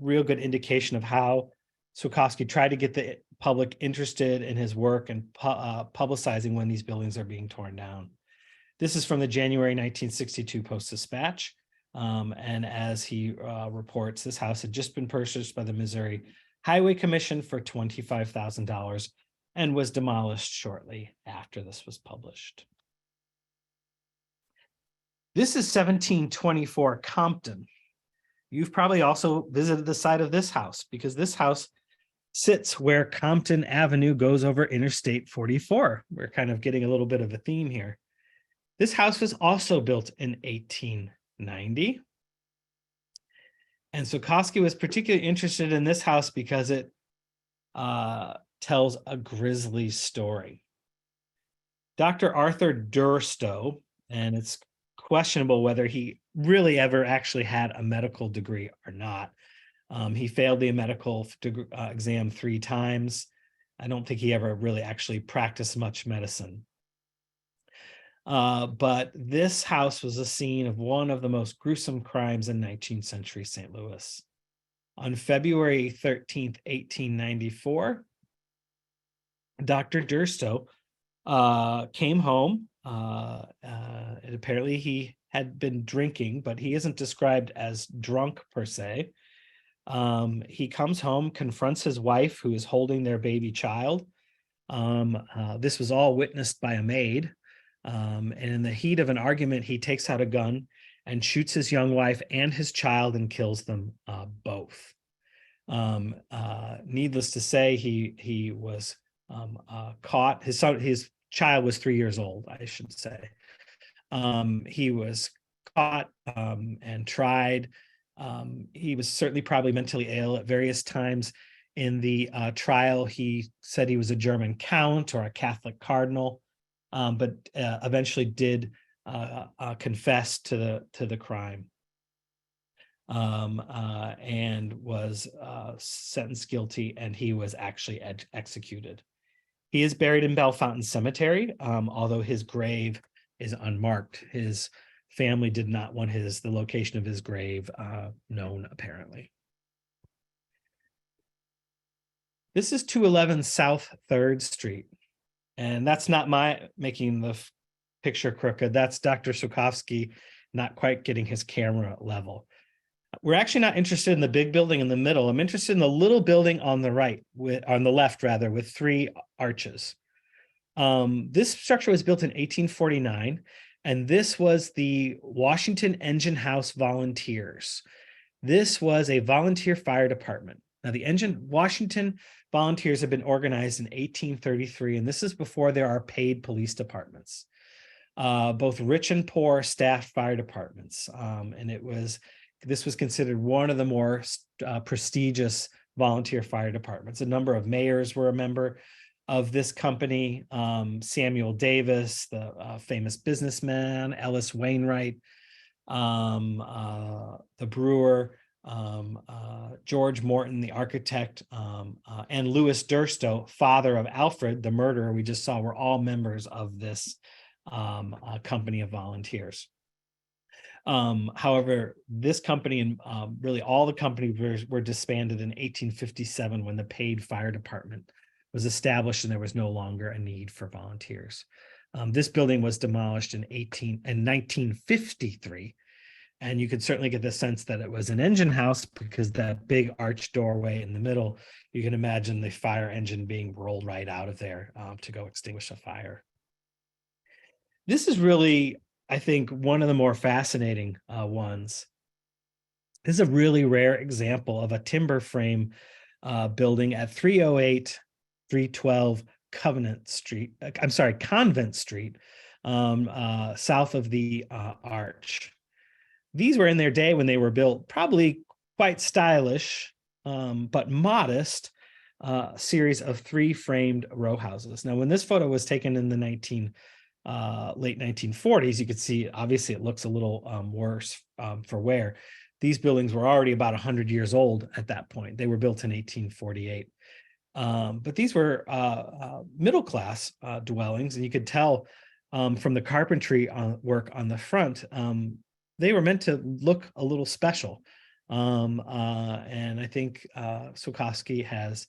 real good indication of how Swekosky tried to get the public interested in his work and publicizing when these buildings are being torn down. This is from the January 1962 Post-Dispatch. And as he reports, this house had just been purchased by the Missouri Highway Commission for $25,000 and was demolished shortly after this was published. This is 1724 Compton. You've probably also visited the site of this house, because this house sits where Compton Avenue goes over Interstate 44. We're kind of getting a little bit of a theme here. This house was also built in 1890. And Swekosky was particularly interested in this house because it tells a grisly story. Dr. Arthur Durstow, and it's questionable whether he really ever actually had a medical degree or not. He failed the medical exam 3 times. I don't think he ever really actually practiced much medicine. But this house was the scene of one of the most gruesome crimes in 19th century St. Louis. On February 13th, 1894, Dr. Durstow came home, and apparently he had been drinking, but he isn't described as drunk per se. He comes home, confronts his wife, who is holding their baby child. This was all witnessed by a maid. And in the heat of an argument, he takes out a gun and shoots his young wife and his child and kills them both. Needless to say, he was caught. His child was 3 years old, I should say. He was caught and tried. He was certainly probably mentally ill at various times in the trial. He said he was a German count or a Catholic cardinal, but eventually did confess to the crime, and was sentenced guilty, and he was actually executed. He is buried in Bellefontaine Cemetery, although his grave is unmarked. His family did not want the location of his grave known, apparently. This is 211 South 3rd Street. And that's not my making the picture crooked. That's Dr. Swekosky not quite getting his camera level. We're actually not interested in the big building in the middle. I'm interested in the little building on the left, with 3 arches. This structure was built in 1849, and this was the Washington Engine House Volunteers. This was a volunteer fire department. Now, the Washington Volunteers have been organized in 1833, and this is before there are paid police departments, both rich and poor staff fire departments. And this was considered one of the more prestigious volunteer fire departments. A number of mayors were a member of this company. Samuel Davis, the famous businessman, Ellis Wainwright, the brewer, George Morton, the architect, and Louis Durstow, father of Alfred, the murderer we just saw, were all members of this company of volunteers. However, this company and really all the companies were disbanded in 1857 when the paid fire department was established and there was no longer a need for volunteers. This building was demolished in 1953. And you could certainly get the sense that it was an engine house because that big arch doorway in the middle, you can imagine the fire engine being rolled right out of there to go extinguish a fire. This is really, I think, one of the more fascinating ones. This is a really rare example of a timber frame building at 308, 312 Convent Street, south of the arch. These were in their day when they were built, probably quite stylish, but modest series of 3 framed row houses. Now, when this photo was taken in the late 1940s, you could see, obviously, it looks a little worse for wear. These buildings were already about 100 years old at that point. They were built in 1848. But these were middle-class dwellings, and you could tell from the carpentry work on the front, they were meant to look a little special. And I think Swekosky has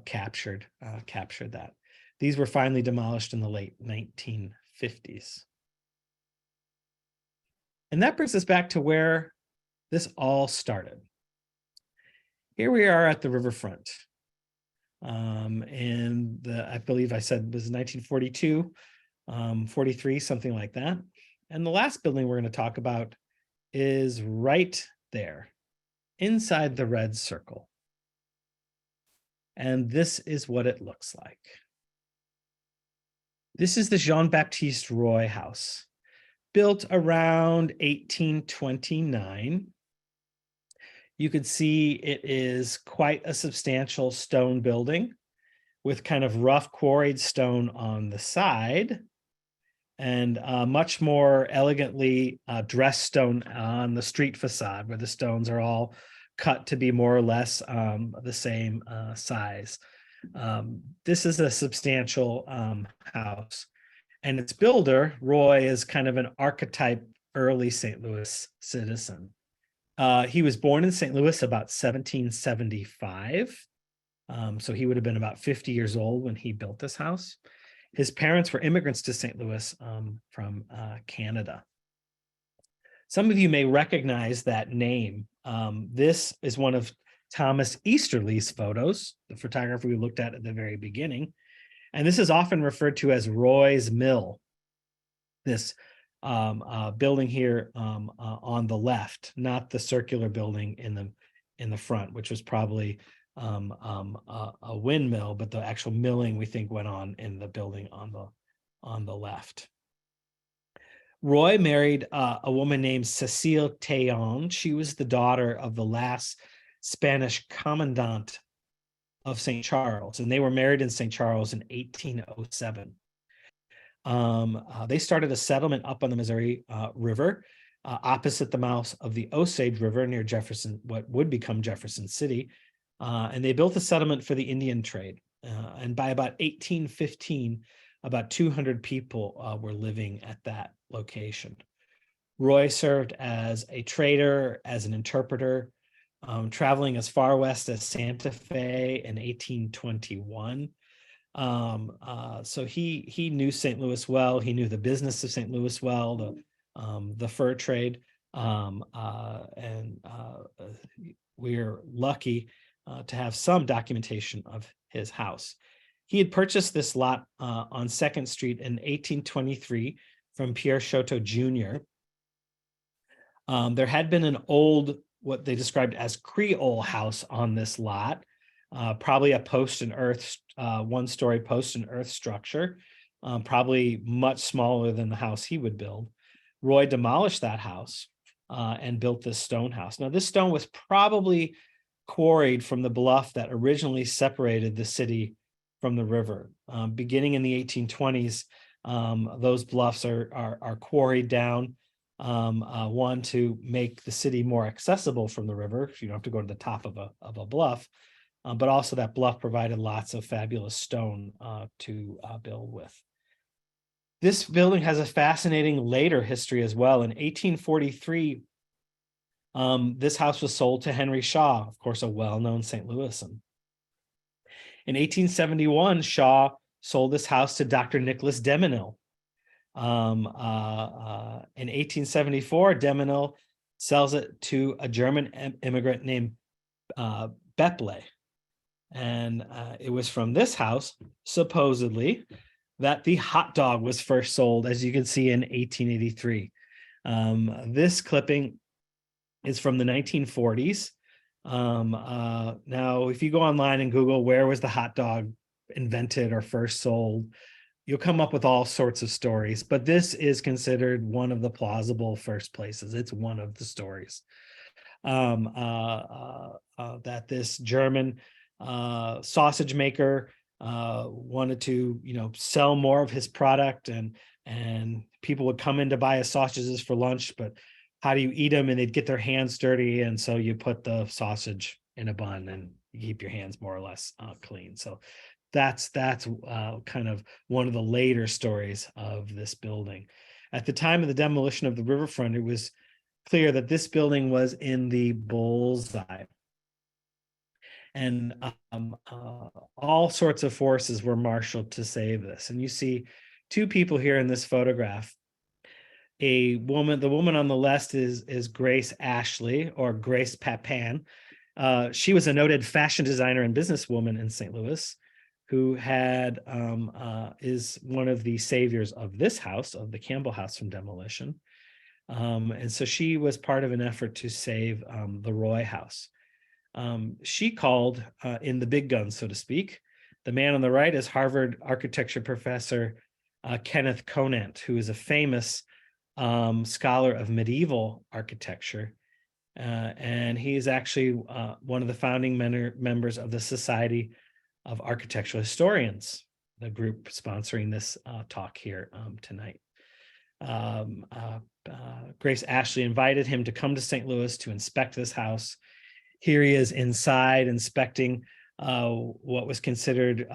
captured that. These were finally demolished in the late 1950s. And that brings us back to where this all started. Here we are at the riverfront. And I believe I said it was 1942, 43, something like that. And the last building we're going to talk about is right there, inside the red circle. And this is what it looks like. This is the Jean-Baptiste Roy house, built around 1829. You could see it is quite a substantial stone building with kind of rough quarried stone on the side, and much more elegantly dressed stone on the street facade, where the stones are all cut to be more or less the same size. This is a substantial house, and its builder, Roy, is kind of an archetype early St. Louis citizen. He was born in St. Louis about 1775, so he would have been about 50 years old when he built this house. His parents were immigrants to St. Louis from Canada. Some of you may recognize that name. This is one of Thomas Easterly's photos, the photographer we looked at the very beginning. And this is often referred to as Roy's Mill, this building here on the left, not the circular building in the front, which was probably a windmill, but the actual milling we think went on in the building on the left. Roy married a woman named Cecile Théon. She was the daughter of the last Spanish commandant of St. Charles, and they were married in St. Charles in 1807. They started a settlement up on the Missouri River, opposite the mouth of the Osage River near Jefferson, what would become Jefferson City, and they built a settlement for the Indian trade. And by about 1815, about 200 people were living at that location. Roy served as a trader, as an interpreter, traveling as far west as Santa Fe in 1821. So he knew St. Louis well. He knew the business of St. Louis well, the fur trade, and we're lucky to have some documentation of his house. He had purchased this lot on 2nd Street in 1823 from Pierre Choteau Jr. There had been an old, what they described as Creole house on this lot, probably a post and earth, one-story post and earth structure, probably much smaller than the house he would build. Roy demolished that house and built this stone house. Now, this stone was probably quarried from the bluff that originally separated the city from the river. Beginning in the 1820s, those bluffs are quarried down, one to make the city more accessible from the river, so you don't have to go to the top of a bluff, but also that bluff provided lots of fabulous stone to build with. This building has a fascinating later history as well. In 1843, this house was sold to Henry Shaw, of course, a well-known St. Louisan. In 1871, Shaw sold this house to Dr. Nicholas Demenil. In 1874, Demenil sells it to a German immigrant named Beple. And it was from this house, supposedly, that the hot dog was first sold, as you can see, in 1883. This clipping is from the 1940s. Now, if you go online and Google where was the hot dog invented or first sold, you'll come up with all sorts of stories, but this is considered one of the plausible first places. It's one of the stories that this German sausage maker wanted to, sell more of his product, and people would come in to buy his sausages for lunch, but how do you eat them? And they'd get their hands dirty, and so you put the sausage in a bun and you keep your hands more or less clean. So that's kind of one of the later stories of this building. At the time of the demolition of the riverfront, it was clear that this building was in the bullseye. And all sorts of forces were marshaled to save this. And you see two people here in this photograph. The woman on the left is Grace Ashley, or Grace Papin. She was a noted fashion designer and businesswoman in St. Louis, who is one of the saviors of this house, of the Campbell House, from demolition. And so she was part of an effort to save the Roy House. She called in the big guns, so to speak. The man on the right is Harvard architecture professor Kenneth Conant, who is a famous scholar of medieval architecture. And he is actually one of the founding members of the Society of Architectural Historians, the group sponsoring this talk here tonight. Grace Ashley invited him to come to St. Louis to inspect this house. Here he is inside inspecting what was considered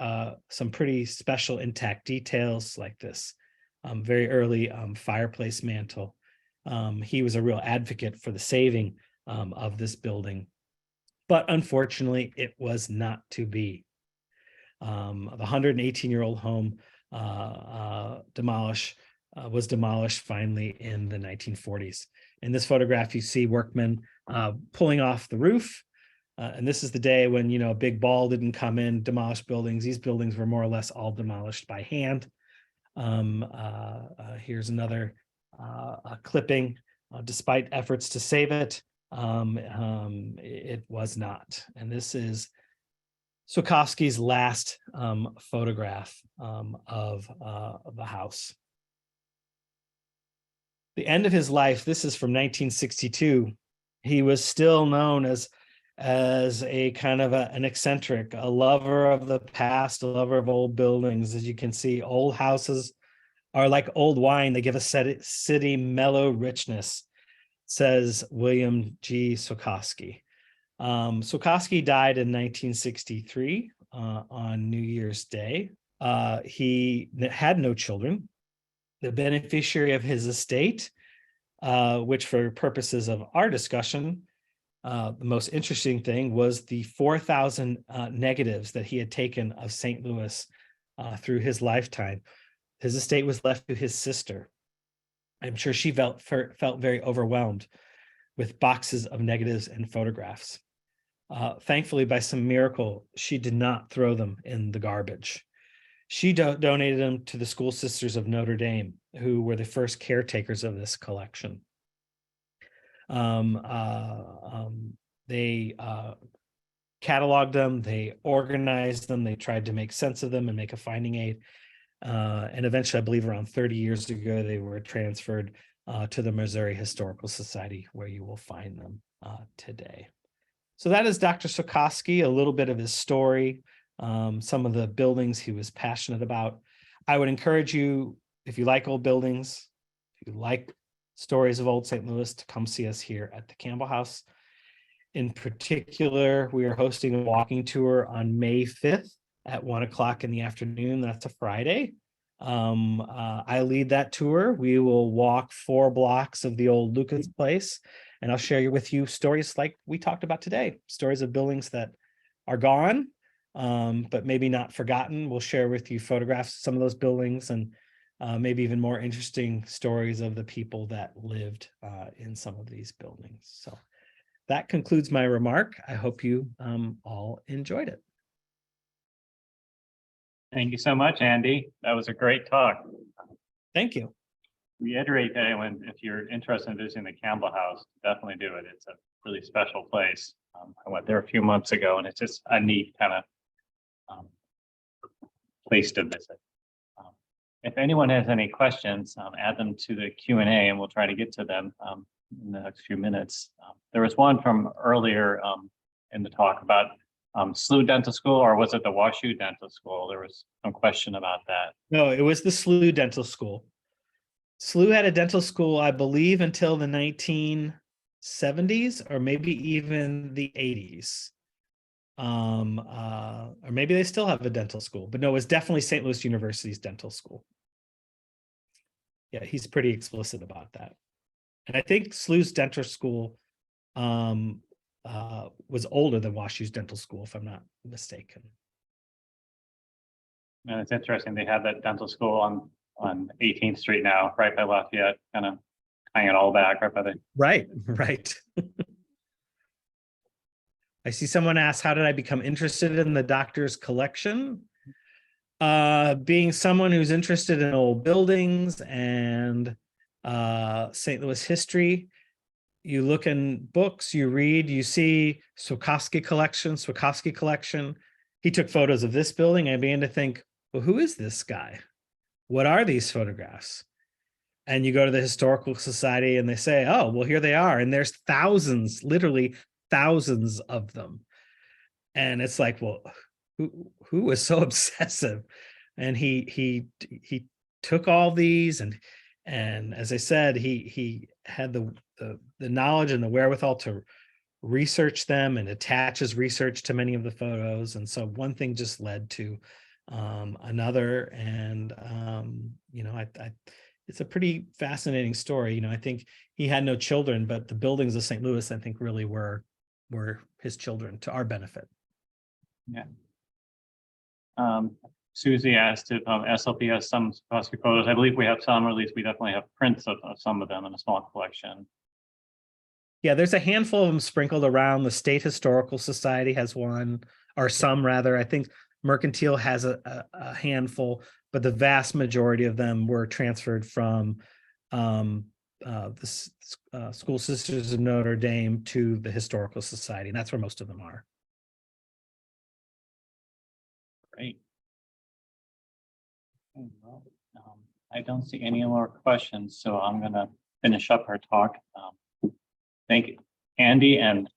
some pretty special intact details, like this very early fireplace mantle. He was a real advocate for the saving of this building, but unfortunately it was not to be. The 118-year-old home was demolished finally in the 1940s. In this photograph, you see workmen pulling off the roof. And this is the day when, a big ball didn't come in, demolish buildings. These buildings were more or less all demolished by hand. Here's another clipping. Despite efforts to save it, it was not. And this is Swekosky's last photograph of the house. The end of his life, this is from 1962. He was still known as a kind of an eccentric, a lover of the past, a lover of old buildings. As you can see, old houses are like old wine. They give a city mellow richness, says William G. Swekosky. Swekosky died in 1963 on New Year's Day. He had no children. The beneficiary of his estate, which for purposes of our discussion, the most interesting thing was the 4,000 negatives that he had taken of St. Louis through his lifetime. His estate was left to his sister. I'm sure she felt very overwhelmed with boxes of negatives and photographs. Thankfully, by some miracle, she did not throw them in the garbage. She donated them to the School Sisters of Notre Dame, who were the first caretakers of this collection. They cataloged them, they organized them, they tried to make sense of them and make a finding aid. And eventually, I believe around 30 years ago, they were transferred to the Missouri Historical Society, where you will find them today. So that is Dr. Swekosky, a little bit of his story, some of the buildings he was passionate about. I would encourage you, if you like old buildings, if you like stories of old St. Louis, to come see us here at the Campbell House. In particular, we are hosting a walking tour on May 5th at 1 o'clock in the afternoon. That's a Friday. I lead that tour. We will walk 4 blocks of the old Lucas Place, and I'll share with you stories like we talked about today, stories of buildings that are gone, but maybe not forgotten. We'll share with you photographs of some of those buildings and maybe even more interesting stories of the people that lived in some of these buildings. So that concludes my remark. I hope you all enjoyed it. Thank you so much, Andy. That was a great talk. Thank you. Reiterate that if you're interested in visiting the Campbell House, definitely do it. It's a really special place. I went there a few months ago, and it's just a neat kind of place to visit. If anyone has any questions, add them to the Q&A, and we'll try to get to them in the next few minutes. There was one from earlier in the talk about SLU Dental School, or was it the WashU Dental School? There was some question about that. No, it was the SLU Dental School. SLU had a dental school, I believe, until the 1970s or maybe even the 80s. Or maybe they still have a dental school, but no, it was definitely St. Louis University's dental school. Yeah, he's pretty explicit about that. And I think SLU's dental school was older than WashU's dental school, if I'm not mistaken. And it's interesting, they have that dental school on 18th Street now, right by Lafayette, kind of tying it all back right by the... Right. I see someone asked, how did I become interested in the doctor's collection? Being someone who's interested in old buildings and St. Louis history, you look in books, you read, you see Swekosky collection. He took photos of this building. I began to think, well, who is this guy? What are these photographs? And you go to the Historical Society and they say, oh, well, here they are. And there's thousands, literally thousands of them. And it's like, well, who was so obsessive? And he took all these and as I said, he had the knowledge and the wherewithal to research them and attach his research to many of the photos. And so one thing just led to another. And it's a pretty fascinating story. I think he had no children, but the buildings of St. Louis, I think, really were his children to our benefit. Yeah. Susie asked if SLP has some Swekosky photos. I believe we have some, or at least we definitely have prints of some of them in a small collection. Yeah, there's a handful of them sprinkled around. The State Historical Society has one, or some rather. I think Mercantile has a handful, but the vast majority of them were transferred from School Sisters of Notre Dame to the Historical Society. And that's where most of them are. Great. Okay, well, I don't see any more questions, so I'm going to finish up our talk. Thank Andy and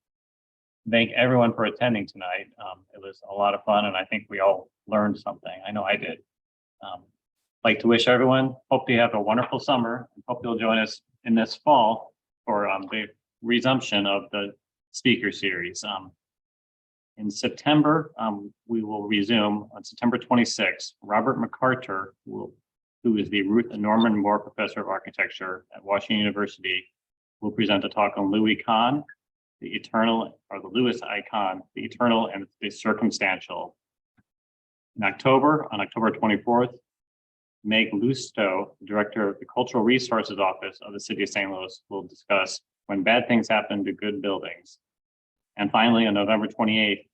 thank everyone for attending tonight. It was a lot of fun, and I think we all learned something. I know I did. Like to wish everyone, hope you have a wonderful summer, and hope you'll join us in this fall for the resumption of the speaker series. In September, we will resume on September 26th. Robert MacArthur, who is the Ruth and Norman Moore Professor of Architecture at Washington University, will present a talk on Louis Kahn, the eternal, or the Lewis icon, the eternal and the circumstantial. In October, on October 24th, Meg Lustow, Director of the Cultural Resources Office of the City of St. Louis, will discuss when bad things happen to good buildings. And finally, on November 28th,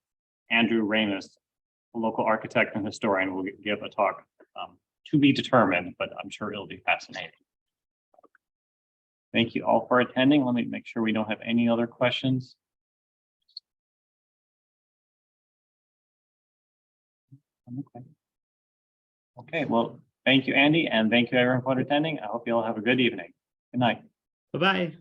Andrew Ramus, a local architect and historian, will give a talk to be determined, but I'm sure it'll be fascinating. Thank you all for attending. Let me make sure we don't have any other questions. Okay, well, thank you, Andy, and thank you everyone for attending. I hope you all have a good evening. Good night. Bye-bye.